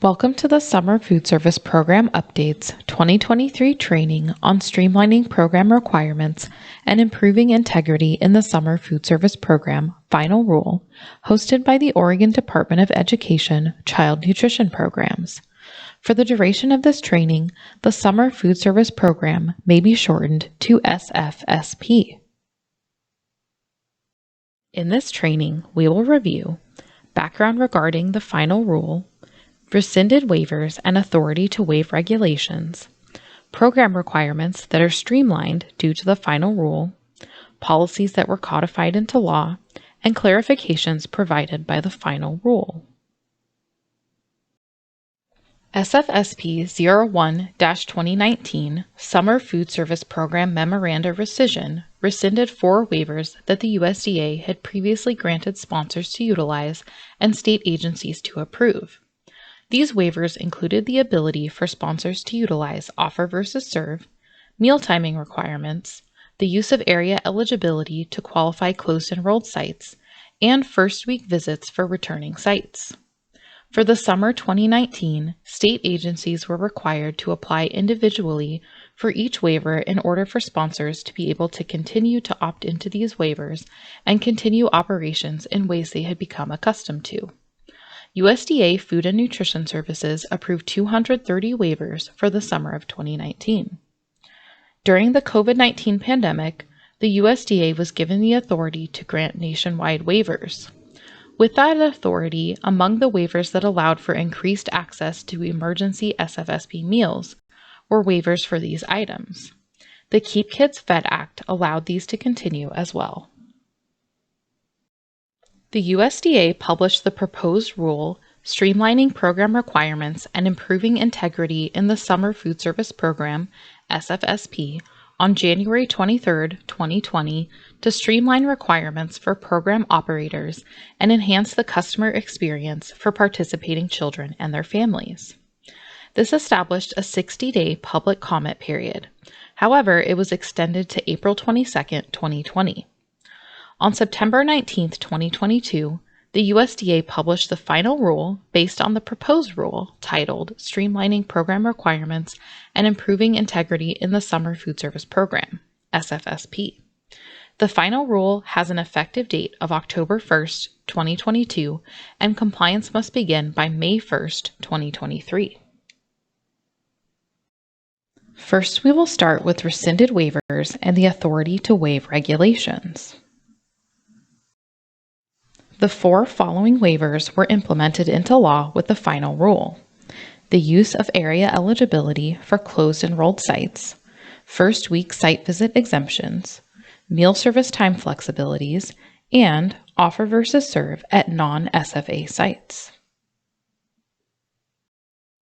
Welcome to the Summer Food Service Program Updates 2023 training on streamlining program requirements and improving integrity in the Summer Food Service Program Final Rule, hosted by the Oregon Department of Education Child Nutrition Programs. For the duration of this training, the Summer Food Service Program may be shortened to SFSP. In this training, we will review background regarding the final rule, rescinded waivers and authority to waive regulations, program requirements that are streamlined due to the final rule, policies that were codified into law, and clarifications provided by the final rule. SFSP 01-2019 Summer Food Service Program Memoranda Rescission rescinded 4 waivers that the USDA had previously granted sponsors to utilize and state agencies to approve. These waivers included the ability for sponsors to utilize offer versus serve, meal timing requirements, the use of area eligibility to qualify closed-enrolled sites, and first-week visits for returning sites. For the summer 2019, state agencies were required to apply individually for each waiver in order for sponsors to be able to continue to opt into these waivers and continue operations in ways they had become accustomed to. USDA Food and Nutrition Services approved 230 waivers for the summer of 2019. During the COVID-19 pandemic, the USDA was given the authority to grant nationwide waivers. With that authority, among the waivers that allowed for increased access to emergency SFSP meals were waivers for these items. The Keep Kids Fed Act allowed these to continue as well. The USDA published the proposed rule streamlining program requirements and improving integrity in the Summer Food Service Program, SFSP, on January 23, 2020 to streamline requirements for program operators and enhance the customer experience for participating children and their families. This established a 60-day public comment period. However, it was extended to April 22, 2020. On September 19, 2022, the USDA published the final rule based on the proposed rule titled Streamlining Program Requirements and Improving Integrity in the Summer Food Service Program, SFSP. The final rule has an effective date of October 1, 2022, and compliance must begin by May 1, 2023. First, we will start with rescinded waivers and the authority to waive regulations. The 4 following waivers were implemented into law with the final rule: the use of area eligibility for closed-enrolled sites, first-week site visit exemptions, meal service time flexibilities, and offer versus serve at non-SFA sites.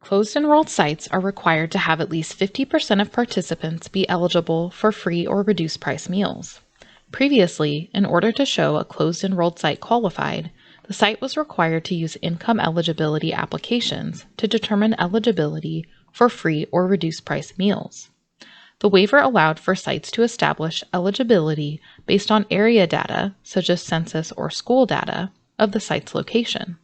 Closed-enrolled sites are required to have at least 50% of participants be eligible for free or reduced price meals. Previously, in order to show a closed-enrolled site qualified, the site was required to use income eligibility applications to determine eligibility for free or reduced price meals. The waiver allowed for sites to establish eligibility based on area data, such as census or school data, of the site's location.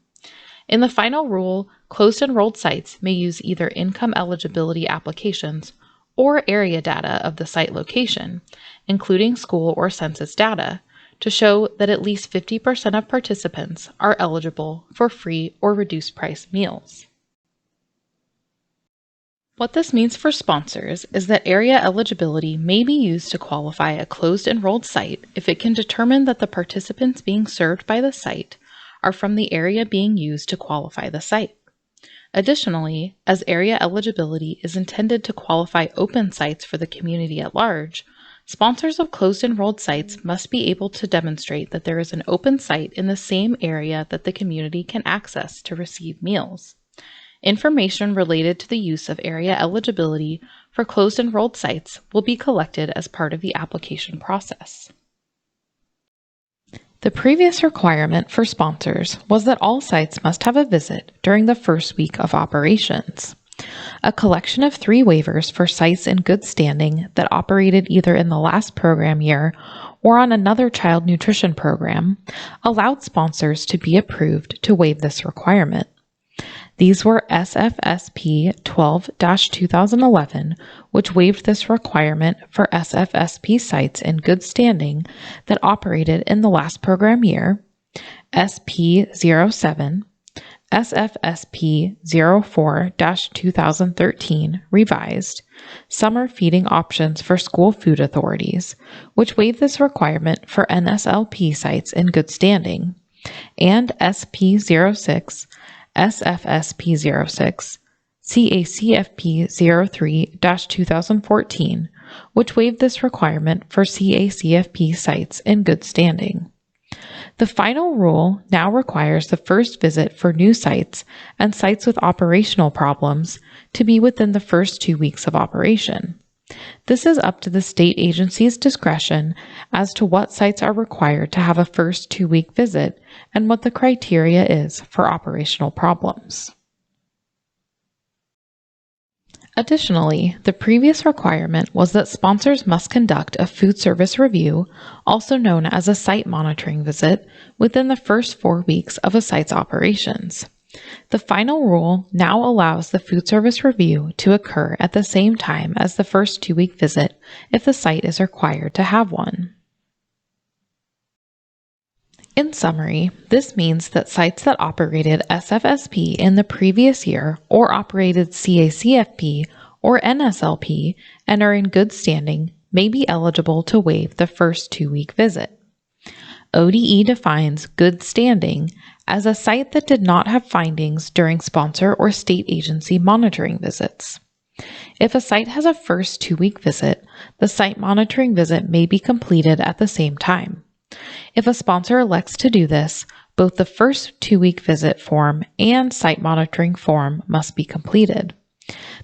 In the final rule, closed-enrolled sites may use either income eligibility applications or area data of the site location, including school or census data, to show that at least 50% of participants are eligible for free or reduced price meals. What this means for sponsors is that area eligibility may be used to qualify a closed-enrolled site if it can determine that the participants being served by the site are from the area being used to qualify the site. Additionally, as area eligibility is intended to qualify open sites for the community at large, sponsors of closed-enrolled sites must be able to demonstrate that there is an open site in the same area that the community can access to receive meals. Information related to the use of area eligibility for closed-enrolled sites will be collected as part of the application process. The previous requirement for sponsors was that all sites must have a visit during the first week of operations. A collection of 3 waivers for sites in good standing that operated either in the last program year or on another child nutrition program allowed sponsors to be approved to waive this requirement. These were SFSP 12-2011, which waived this requirement for SFSP sites in good standing that operated in the last program year, SP 07, SFSP 04-2013 revised, Summer Feeding Options for School Food Authorities, which waived this requirement for NSLP sites in good standing, and SP 06, SFSP 06, CACFP 03-2014, which waived this requirement for CACFP sites in good standing. The final rule now requires the first visit for new sites and sites with operational problems to be within the first 2 weeks of operation. This is up to the state agency's discretion as to what sites are required to have a first 2-week visit and what the criteria is for operational problems. Additionally, the previous requirement was that sponsors must conduct a food service review, also known as a site monitoring visit, within the first 4 weeks of a site's operations. The final rule now allows the food service review to occur at the same time as the first 2-week visit if the site is required to have one. In summary, this means that sites that operated SFSP in the previous year or operated CACFP or NSLP and are in good standing may be eligible to waive the first 2-week visit. ODE defines good standing as a site that did not have findings during sponsor or state agency monitoring visits. If a site has a first 2-week visit, the site monitoring visit may be completed at the same time. If a sponsor elects to do this, both the first 2-week visit form and site monitoring form must be completed.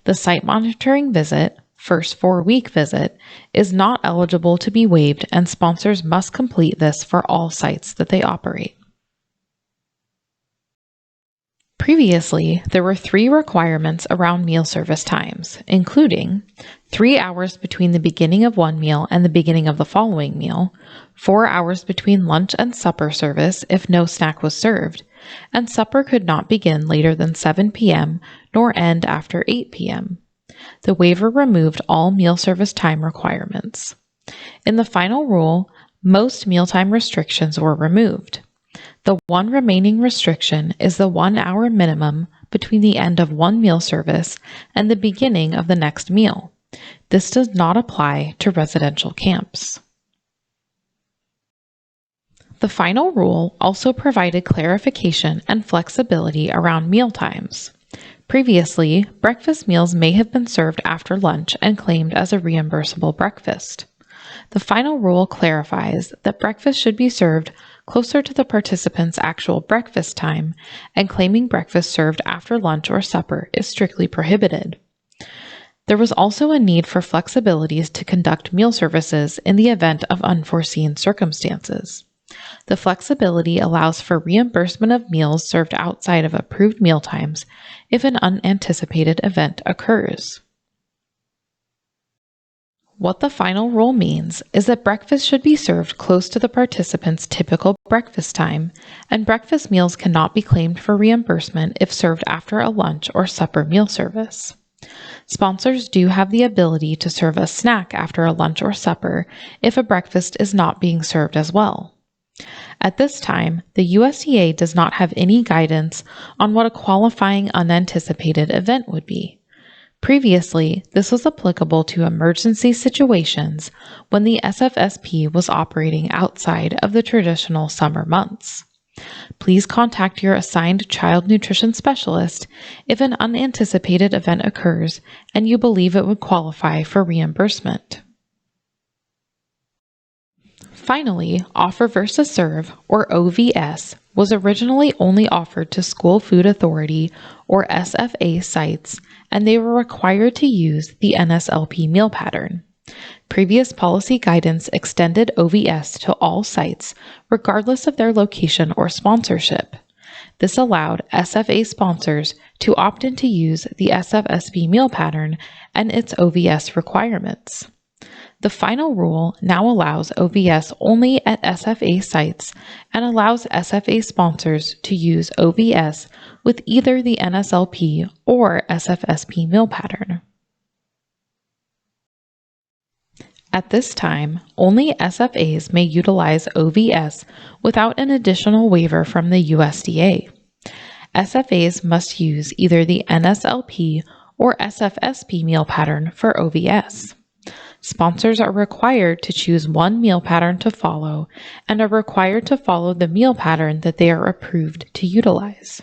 The site monitoring visit, first 4-week visit, is not eligible to be waived, and sponsors must complete this for all sites that they operate. Previously, there were 3 requirements around meal service times, including 3 hours between the beginning of one meal and the beginning of the following meal, 4 hours between lunch and supper service if no snack was served, and supper could not begin later than 7 p.m. nor end after 8 p.m. The waiver removed all meal service time requirements. In the final rule, most mealtime restrictions were removed. The one remaining restriction is the 1-hour minimum between the end of one meal service and the beginning of the next meal. This does not apply to residential camps. The final rule also provided clarification and flexibility around meal times. Previously, breakfast meals may have been served after lunch and claimed as a reimbursable breakfast. The final rule clarifies that breakfast should be served closer to the participant's actual breakfast time, and claiming breakfast served after lunch or supper is strictly prohibited. There was also a need for flexibilities to conduct meal services in the event of unforeseen circumstances. The flexibility allows for reimbursement of meals served outside of approved mealtimes if an unanticipated event occurs. What the final rule means is that breakfast should be served close to the participant's typical breakfast time, and breakfast meals cannot be claimed for reimbursement if served after a lunch or supper meal service. Sponsors do have the ability to serve a snack after a lunch or supper if a breakfast is not being served as well. At this time, the USDA does not have any guidance on what a qualifying unanticipated event would be. Previously, this was applicable to emergency situations when the SFSP was operating outside of the traditional summer months. Please contact your assigned child nutrition specialist if an unanticipated event occurs and you believe it would qualify for reimbursement. Finally, Offer versus Serve, or OVS, was originally only offered to School Food Authority, or SFA, sites, and they were required to use the NSLP meal pattern. Previous policy guidance extended OVS to all sites, regardless of their location or sponsorship. This allowed SFA sponsors to opt in to use the SFSP meal pattern and its OVS requirements. The final rule now allows OVS only at SFA sites and allows SFA sponsors to use OVS with either the NSLP or SFSP meal pattern. At this time, only SFAs may utilize OVS without an additional waiver from the USDA. SFAs must use either the NSLP or SFSP meal pattern for OVS. Sponsors are required to choose one meal pattern to follow and are required to follow the meal pattern that they are approved to utilize.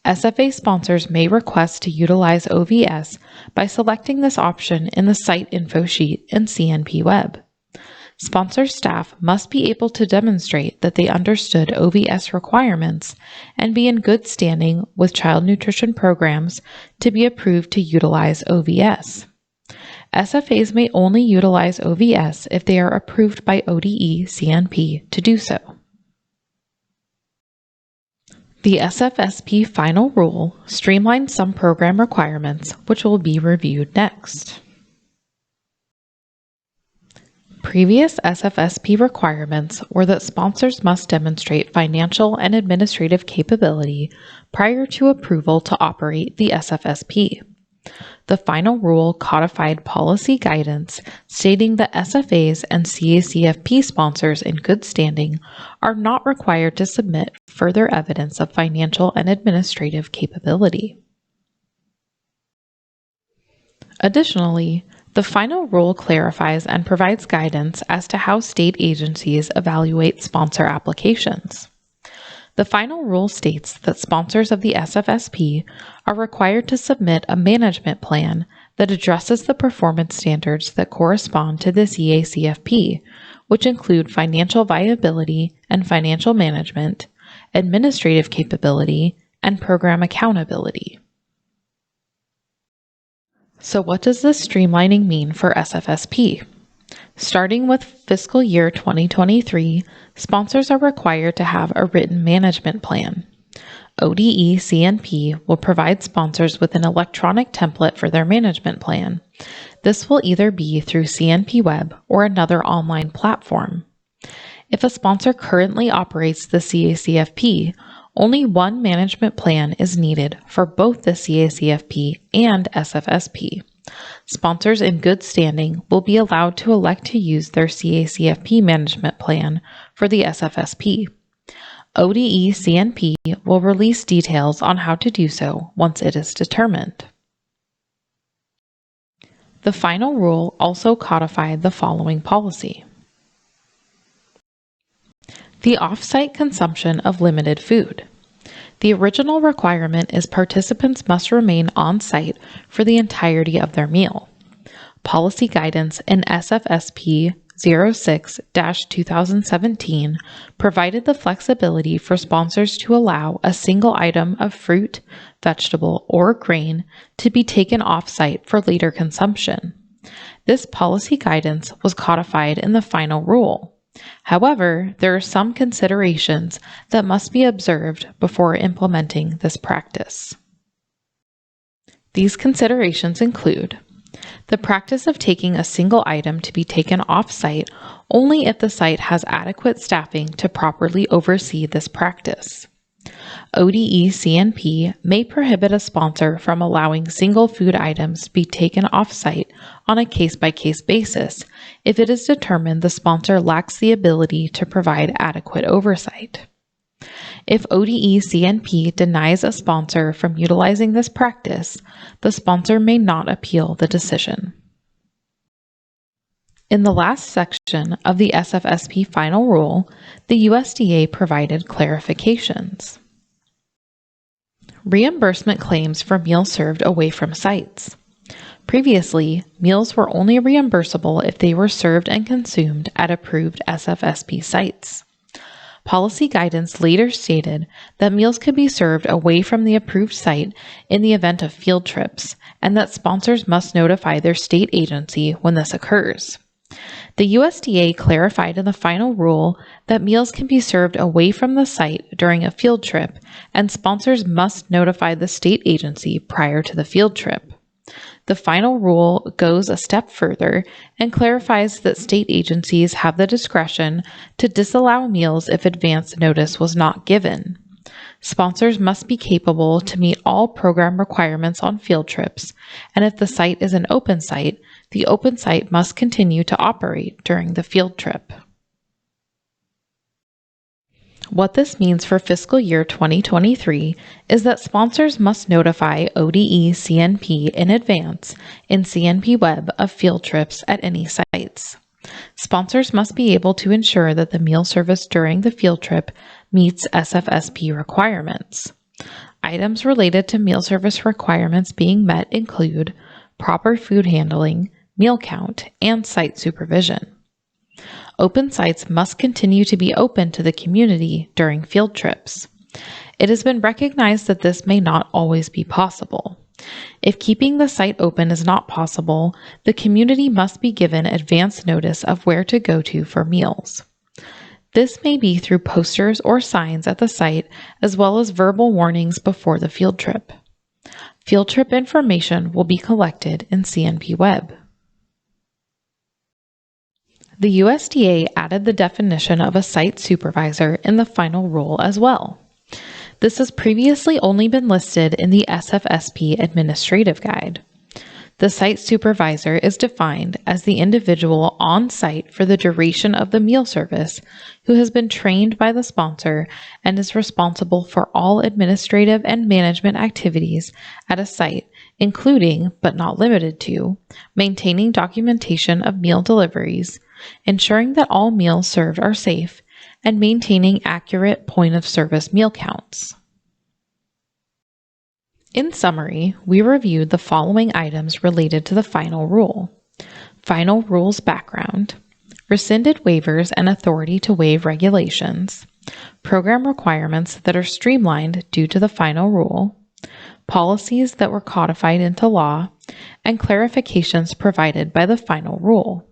SFA sponsors may request to utilize OVS by selecting this option in the site info sheet in CNP Web. Sponsor staff must be able to demonstrate that they understood OVS requirements and be in good standing with child nutrition programs to be approved to utilize OVS. SFAs may only utilize OVS if they are approved by ODE CNP to do so. The SFSP final rule streamlines some program requirements, which will be reviewed next. Previous SFSP requirements were that sponsors must demonstrate financial and administrative capability prior to approval to operate the SFSP. The final rule codified policy guidance stating that SFAs and CACFP sponsors in good standing are not required to submit further evidence of financial and administrative capability. Additionally, the final rule clarifies and provides guidance as to how state agencies evaluate sponsor applications. The final rule states that sponsors of the SFSP are required to submit a management plan that addresses the performance standards that correspond to the CACFP, which include financial viability and financial management, administrative capability, and program accountability. So what does this streamlining mean for SFSP? Starting with fiscal year 2023, sponsors are required to have a written management plan. ODE CNP will provide sponsors with an electronic template for their management plan. This will either be through CNP Web or another online platform. If a sponsor currently operates the CACFP, only one management plan is needed for both the CACFP and SFSP. Sponsors in good standing will be allowed to elect to use their CACFP management plan for the SFSP. ODE CNP will release details on how to do so once it is determined. The final rule also codified the following policy. The off-site consumption of limited food. The original requirement is participants must remain on-site for the entirety of their meal. Policy guidance in SFSP 06-2017 provided the flexibility for sponsors to allow a single item of fruit, vegetable, or grain to be taken off-site for later consumption. This policy guidance was codified in the final rule. However, there are some considerations that must be observed before implementing this practice. These considerations include the practice of taking a single item to be taken off-site only if the site has adequate staffing to properly oversee this practice. ODE CNP may prohibit a sponsor from allowing single food items to be taken off-site on a case-by-case basis if it is determined the sponsor lacks the ability to provide adequate oversight. If ODE CNP denies a sponsor from utilizing this practice, the sponsor may not appeal the decision. In the last section of the SFSP final rule, the USDA provided clarifications. Reimbursement claims for meals served away from sites. Previously, meals were only reimbursable if they were served and consumed at approved SFSP sites. Policy guidance later stated that meals could be served away from the approved site in the event of field trips, and that sponsors must notify their state agency when this occurs. The USDA clarified in the final rule that meals can be served away from the site during a field trip, and sponsors must notify the state agency prior to the field trip. The final rule goes a step further and clarifies that state agencies have the discretion to disallow meals if advance notice was not given. Sponsors must be capable to meet all program requirements on field trips, and if the site is an open site, the open site must continue to operate during the field trip. What this means for fiscal year 2023 is that sponsors must notify ODE CNP in advance in CNP Web of field trips at any sites. Sponsors must be able to ensure that the meal service during the field trip meets SFSP requirements. Items related to meal service requirements being met include proper food handling, meal count, and site supervision. Open sites must continue to be open to the community during field trips. It has been recognized that this may not always be possible. If keeping the site open is not possible, the community must be given advance notice of where to go to for meals. This may be through posters or signs at the site, as well as verbal warnings before the field trip. Field trip information will be collected in CNP Web. The USDA added the definition of a site supervisor in the final rule as well. This has previously only been listed in the SFSP Administrative Guide. The site supervisor is defined as the individual on site for the duration of the meal service who has been trained by the sponsor and is responsible for all administrative and management activities at a site, including, but not limited to, maintaining documentation of meal deliveries, ensuring that all meals served are safe, and maintaining accurate point-of-service meal counts. In summary, we reviewed the following items related to the final rule: final rule's background, rescinded waivers and authority to waive regulations, program requirements that are streamlined due to the final rule, policies that were codified into law, and clarifications provided by the final rule.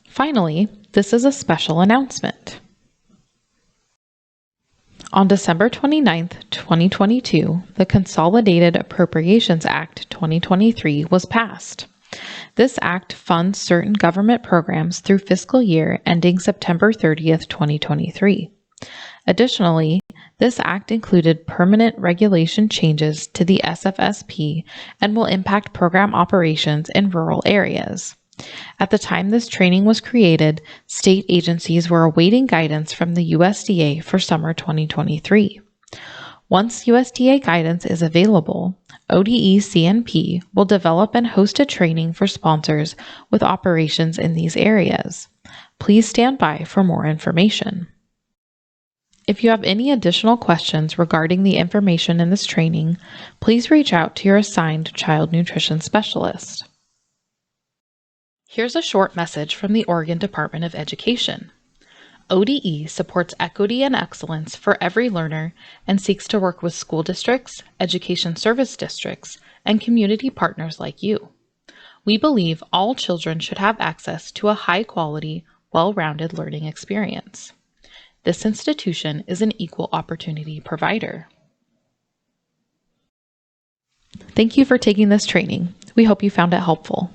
Finally, this is a special announcement. On December 29, 2022, the Consolidated Appropriations Act 2023 was passed. This act funds certain government programs through fiscal year ending September 30th, 2023. Additionally, this act included permanent regulation changes to the SFSP and will impact program operations in rural areas. At the time this training was created, state agencies were awaiting guidance from the USDA for summer 2023. Once USDA guidance is available, ODE CNP will develop and host a training for sponsors with operations in these areas. Please stand by for more information. If you have any additional questions regarding the information in this training, please reach out to your assigned child nutrition specialist. Here's a short message from the Oregon Department of Education. ODE supports equity and excellence for every learner and seeks to work with school districts, education service districts, and community partners like you. We believe all children should have access to a high-quality, well-rounded learning experience. This institution is an equal opportunity provider. Thank you for taking this training. We hope you found it helpful.